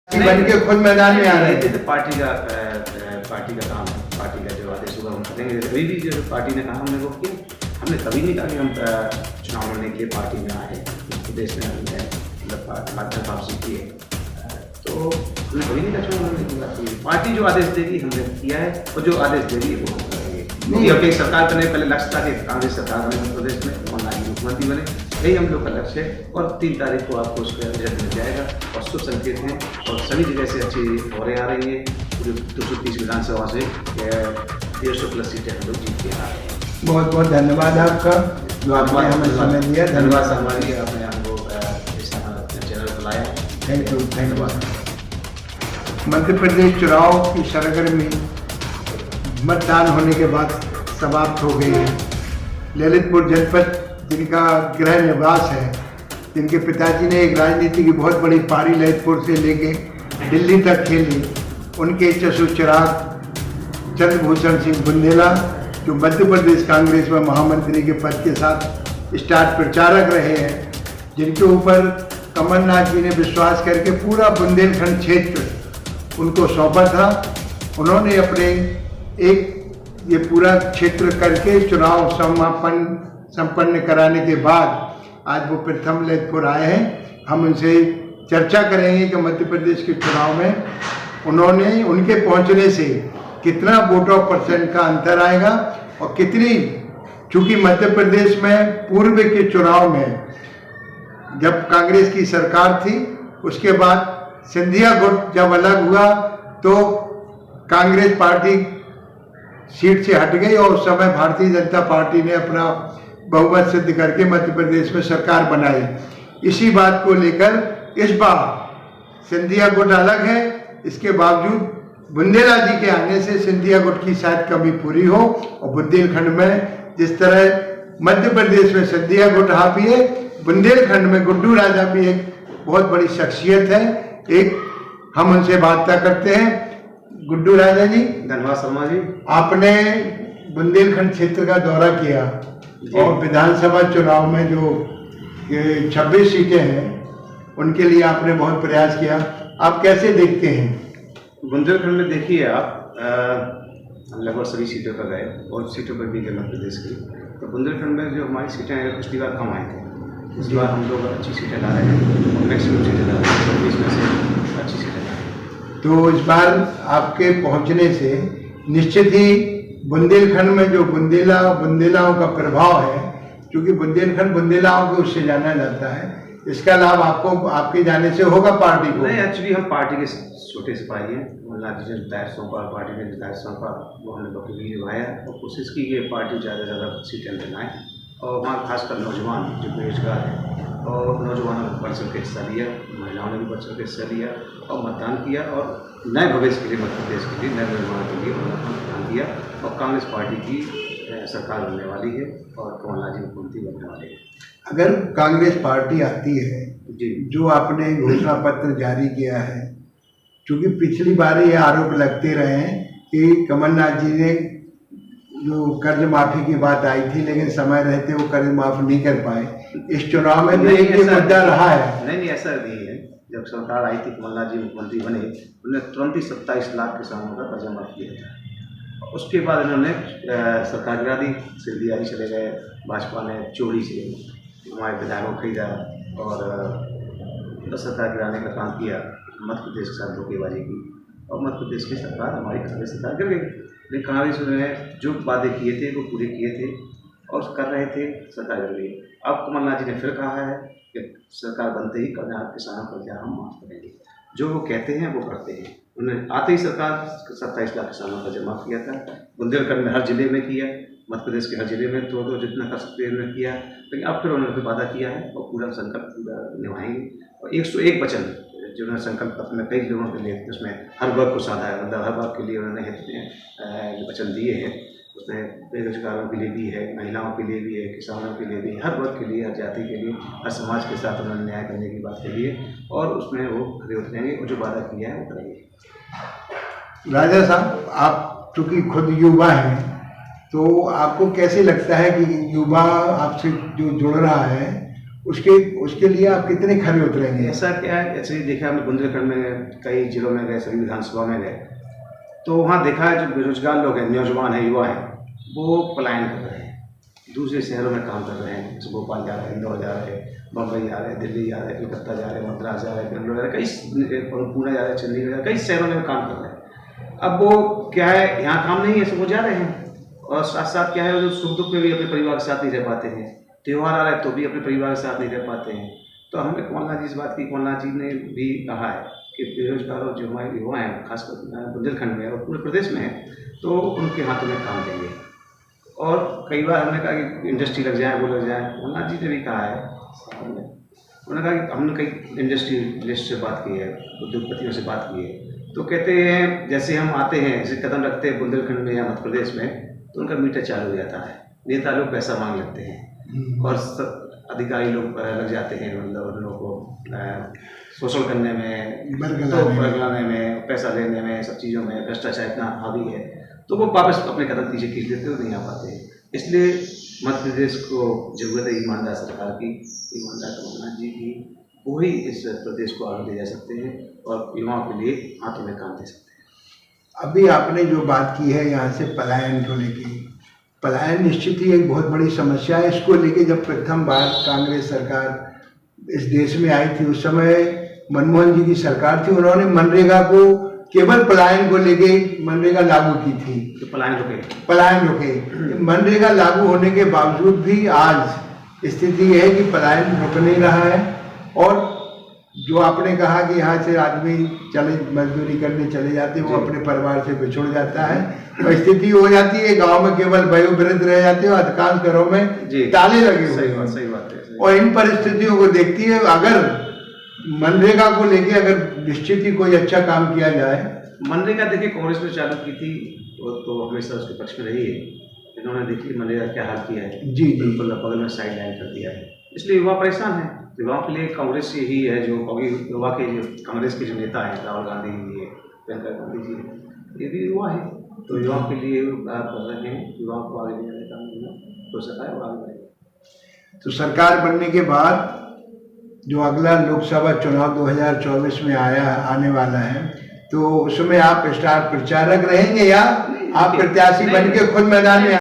बन के खुद मैदान में आ रहे थे। तो पार्टी का काम है, पार्टी का जो आदेश होगा हम करेंगे। कभी भी जो पार्टी ने कहा हमने वो किया, हमने कभी नहीं कहा कि हम चुनाव लड़ने के लिए पार्टी में आए, प्रदेश में हमने मतलब वापसी की है, तो हमने कभी नहीं कहा चुनाव लड़ने की बात की। पार्टी जो आदेश देगी हमने किया है, और जो आदेश देगी वो हम करेंगे। क्योंकि अपनी सरकार बने, पहले लक्ष्य था कि कांग्रेस सरकार बने मध्य प्रदेश में, कमलनाथ जी मुख्यमंत्री बने, यही हम लोग का लक्ष्य है। और 3 तारीख को आपको उसका रिजल्ट मिल जाएगा, और शुभ संकेत हैं, और सभी जगह से अच्छी खबरें आ रही हैं। पूरे 230 विधानसभा से 150+ सीटें हम लोग जीत के आ रहे हैं। बहुत बहुत धन्यवाद आपका, जो आपने हमें समय दिया। धन्यवाद शर्मा जी, आपने हमको इस चैनल पर लाया। थैंक यू, धन्यवाद। मध्य प्रदेश चुनाव की सरगर्मी मतदान होने के बाद समाप्त हो गई है। ललितपुर जनपद, जिनका गृह निवास है, जिनके पिताजी ने एक राजनीति की बहुत बड़ी पारी ललितपुर से लेके दिल्ली तक खेली, उनके चशुचिराग चंद्रभूषण सिंह बुंदेला, जो मध्य प्रदेश कांग्रेस में महामंत्री के पद के साथ स्टार प्रचारक रहे हैं, जिनके ऊपर कमलनाथ जी ने विश्वास करके पूरा बुंदेलखंड क्षेत्र उनको सौंपा था। उन्होंने अपने ये पूरा क्षेत्र करके चुनाव संपन्न कराने के बाद आज वो प्रथम ललितपुर आए हैं। हम उनसे चर्चा करेंगे कि मध्य प्रदेश के चुनाव में उनके पहुंचने से कितना वोट ऑफ परसेंट का अंतर आएगा, और कितनी, चूंकि मध्य प्रदेश में पूर्व के चुनाव में जब कांग्रेस की सरकार थी, उसके बाद सिंधिया गुट जब अलग हुआ तो कांग्रेस पार्टी सीट से हट गई, और उस समय भारतीय जनता पार्टी ने अपना बहुमत सिद्ध करके मध्य प्रदेश में सरकार बनाई। इसी बात को लेकर इस बार सिंधिया गुट अलग है, इसके बावजूद बुंदेला जी के आने से सिंधिया गुट की शायद कमी पूरी हो, और बुंदेलखंड में जिस तरह मध्य प्रदेश में सिंधिया गुट हावी है, बुंदेलखंड में गुड्डू राजा भी एक बहुत बड़ी शख्सियत है। एक हम उनसे बात करते हैं। गुड्डू राजा जी, धन्यवाद शर्मा जी। आपने बुंदेलखंड क्षेत्र का दौरा किया, और विधानसभा चुनाव में जो 26 सीटें हैं उनके लिए आपने बहुत प्रयास किया, आप कैसे देखते हैं? बुंदेलखंड में देखिए आप, हम लगभग सभी सीटों पर गए, और सीटों पर भी गए मध्य प्रदेश की। तो बुंदेलखंड में जो हमारी सीटें हैं पिछली बार कम आई थी, इस बार हम लोग अच्छी सीटें ला रहे हैं, और मैक्सिमम सीटें ला रहे हैं, 20 में से अच्छी सीटें ला रहे हैं। तो इस बार आपके पहुंचने से निश्चित ही बुंदेलखंड में जो बुंदेलाओं का प्रभाव है, क्योंकि बुंदेलखंड बुंदेलाओं को उससे जाना जाता है, इसका लाभ आपको आपके जाने से होगा पार्टी को? नहीं, एक्चुअली हम पार्टी के छोटे सिपाही हैं। कमलनाथ जी ने दायित्व सौंपा, पार्टी ने दायित्व सौंपा, वो हमने बखूबी निभाया, और कोशिश की कि पार्टी ज़्यादा से ज़्यादा सीटें दिलाएँ, और वहाँ खासकर नौजवान जो बेरोजगार हैं, और नौजवानों ने बढ़ चढ़ के हिस्सा लिया, महिलाओं ने भी बढ़ चढ़ के हिस्सा लिया, और मतदान किया, और नए भविष्य के लिए, मध्य प्रदेश के लिए, नए निर्माण के लिए मतदान किया। और कांग्रेस पार्टी की सरकार बनने वाली है, और कमलनाथ जी मुख्यमंत्री बनने वाले हैं। अगर कांग्रेस पार्टी आती है जी, जो आपने घोषणा पत्र जारी किया है, क्योंकि पिछली बार ये आरोप लगते रहे हैं कि कमलनाथ जी ने जो कर्ज माफी की बात आई थी, लेकिन समय रहते वो कर्ज माफ नहीं कर पाए, इस चुनाव में भी एक मुद्दा रहा है। नहीं, ऐसा नहीं है। जब सरकार आई थी, कमलनाथ जी मुख्यमंत्री बने, उन्होंने तुरंत ही 27 लाख किसानों का कर्ज माफ किया था। उसके बाद इन्होंने सरकार गिरा दी, सिल्दियारी चले गए, भाजपा ने चोरी से हमारे विधायकों को खरीदा, और सरकार गिराने का काम किया, मध्य प्रदेश के साथ धोखेबाजी की, और मध्य प्रदेश की सरकार, हमारी कांग्रेस सरकार गिर गई। लेकिन कांग्रेस ने जो वादे किए थे वो पूरे किए थे, और कर रहे थे, सरकार गिर गई। अब कमलनाथ जी ने फिर कहा है कि सरकार बनते ही किसानों का कर्जा हम माफ करेंगे। जो वो कहते हैं वो करते हैं। उन्होंने आते ही सरकार 27 लाख किसानों का कर्जा माफ किया था। बुंदेलखंड में हर जिले में किया, मध्य प्रदेश के हर जिले में तो जितना कर सकते हैं उन्होंने किया। लेकिन अब फिर उन्होंने वादा किया है, और पूरा संकल्प पूरा निभाएंगे। और 101 वचन जो उन्होंने संकल्प पत्र में कई लोगों के लिए, उसमें हर वर्ग को साधा है, मतलब हर वर्ग के लिए उन्होंने वचन दिए हैं। उसमें बेरोजगारों के लिए भी है, महिलाओं के लिए भी है, किसानों के लिए भी, हर वर्ग के लिए, हर जाति के लिए, हर समाज के साथ उन्होंने न्याय करने की बात कही है, और उसमें वो खड़े उतरेंगे, और जो वादा किया है वो करेंगे। राजा साहब, आप चूँकि खुद युवा हैं, तो आपको कैसे लगता है कि युवा आपसे जो जुड़ रहा है उसके लिए आप कितने खरे उतरेंगे? ऐसा क्या है, ऐसे ही देखा हमने बुंदेलखंड में कई जिलों में गए, सभी विधानसभा में गए, तो वहाँ देखा है जो बेरोजगार लोग हैं, नौजवान हैं, युवा हैं, वो पलायन कर रहे हैं, दूसरे शहरों में काम कर रहे हैं, जैसे भोपाल जा रहे हैं, इंदौर जा रहे हैं, बम्बई जा रहे हैं, दिल्ली जा रहे हैं, कलकत्ता जा रहे हैं, मद्रास जा रहे हैं, बेंगलोर जा रहे हैं, कई पुणे जा रहे हैं, चंडीगढ़ जा रहे हैं, कई शहरों में काम कर रहे हैं। अब वो क्या है, यहाँ काम नहीं है, सब वो जा रहे हैं, और साथ साथ क्या है, वो सुख दुख में भी अपने परिवार के साथ नहीं रह पाते हैं, त्यौहार आ रहा है तो भी अपने परिवार के साथ नहीं रह पाते हैं। तो हमने कमलनाथ जी इस बात की, कमलनाथ जी ने भी कहा है कि बेरोजगार और जो हमारे युवा हैं, खासकर बुंदेलखंड में और पूरे प्रदेश में है, तो उनके हाथों में काम देंगे। और कई बार हमने कहा कि इंडस्ट्री लग जाए, वो लग जाए, कमलनाथ जी ने भी कहा है, उन्होंने कहा कि हमने कई इंडस्ट्रियलिस्ट से बात की है, उद्योगपतियों से बात की है, तो कहते हैं जैसे हम आते हैं, जैसे कदम रखते हैं बुंदेलखंड में या मध्य प्रदेश में, तो उनका मीटर चालू हो जाता है, नेता लोग पैसा मांग लेते हैं और अधिकारी लोग लग जाते हैं, मतलब उन लोगों को शोषण करने में, बरगलाने में, पैसा लेने में, सब चीज़ों में भ्रष्टाचार इतना हावी है, तो वो वापस अपने कदम पीछे खींच लेते हुए नहीं आ पाते हैं। इसलिए मध्य प्रदेश को जरूरत है ईमानदार सरकार की, ईमानदार कमलनाथ जी की, वो ही इस प्रदेश को आगे ले जा सकते हैं और युवाओं के लिए हाथों में काम दे सकते हैं। अभी आपने जो बात की है यहाँ से पलायन को लेके, पलायन निश्चित ही एक बहुत बड़ी समस्या है। इसको लेके जब प्रथम बार कांग्रेस सरकार इस देश में आई थी, उस समय मनमोहन जी की सरकार थी, उन्होंने मनरेगा को केवल पलायन को लेके मनरेगा लागू की थी, तो पलायन रुके। मनरेगा लागू होने के बावजूद भी आज स्थिति यह है कि पलायन रुक नहीं रहा है। और जो आपने कहा कि यहाँ से आदमी चले मजदूरी करने चले जाते हैं, वो अपने परिवार से बिछुड़ जाता है, तो स्थिति हो जाती है गांव में केवल वयोवृद्ध रह जाते हैं, अधिकांश घरों में ताले लगे हुए हैं। सही बात है। और इन परिस्थितियों को देखती है, अगर मनरेगा को लेके अगर निश्चित ही कोई अच्छा काम किया जाए। मनरेगा देखिए कांग्रेस ने चालू की थी, वो तो हमेशा उसके पक्ष में रही है, इन्होंने देखिए मनरेगा क्या हाल किया है, जी बिल्कुल बगल में साइड लाइन कर दिया है, इसलिए युवा परेशान है। युवाओं के लिए कांग्रेस यही है, जो युवा के जो कांग्रेस के जो नेता हैं, राहुल गांधी जी, प्रियंका गांधी जी, ये भी युवा है, तो युवाओं के लिए कर रहे हैं, युवाओं को आगे ले जाने का हो सकता है वो आगे बढ़ेगा। तो सरकार बनने के बाद जो अगला लोकसभा चुनाव 2024 में आने वाला है, तो उसमें आप स्टार प्रचारक रहेंगे या आप प्रत्याशी बन के खुद मैदान में